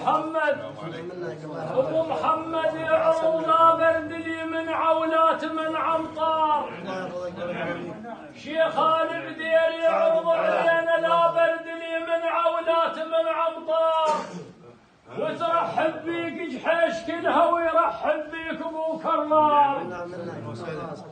محمد ابو محمد يعرض لا برد لي من عولات من عمطار. شيخان بدير يعرض علينا لا برد لي من عولات من عمطار. وترحب بيك جحيش كلها ويرحب بيك ابو كرار.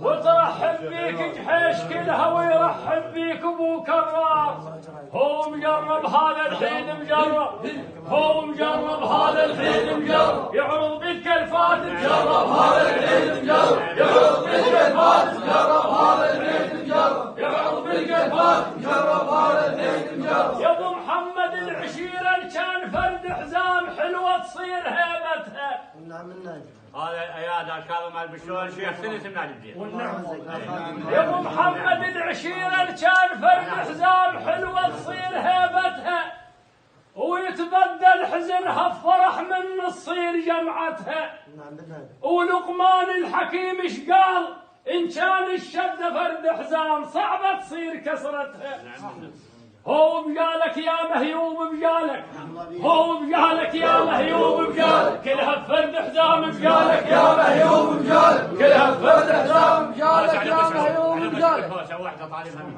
وترحب بيك جحيش كلها ويرحب بيك ابو كرار. هو مجرب هذا الحين مجرب، هو مجرب هذا الحين مجرب، يعرض بالكلفات مجرب هذا الحين مجرب، يعرض بالكلفات مجرب هذا الحين مجرب، يعرض بالكلفات مجرب هذا الحين مجرب. يا ابو محمد العشيره كان فرد حزام حلوه تصير هيبتها. هذا يا الكاظم البشور شيخ سنه من البديل. يا ابو محمد العشيره كان فرد حزام حلوه تصير هيبتها، ويتبدل حزنها بفرح من تصير جمعتها. ولقمان الحكيم ايش قال؟ ان كان الشده فرد حزام صعبه تصير كسرتها. هو بقالك يا مهيوب بقالك، هو بقالك يا مهيوب بقالك، كلها بفرد حزام بقالك يا مهيوب بقالك، كلها بفرد حزام بقالك يا مهيوب بقالك. واحده طالبها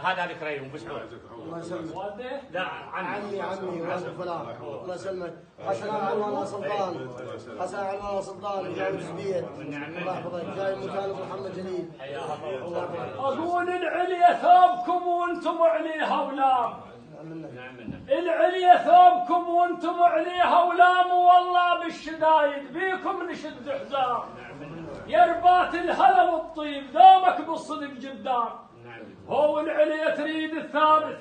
هذا الكريم بسعود. الله يسلمك. لا عمي ولد فلان الله يسلمك. حسن عنوان سلطان، حسن عنوان سلطان جاي زبير الله يحفظك، جاي مكان ابو محمد جليل. اقول العليا ثوبكم وانتم عليها ولام، العليا ثوبكم وانتم عليها ولام، والله بالشدايد بيكم نشد حزام. يا ربات الهلا والطيب دومك بالصدق جدام. هو العليا تريد الثابت،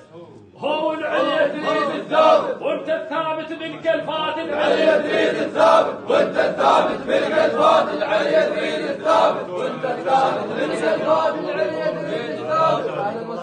هو العليا تريد الثابت، وانت الثابت بالكلفات. العليا تريد الثابت وانت الثابت بالكلفات. العليا تريد الثابت وانت الثابت بالكلفات. العليا تريد الثابت.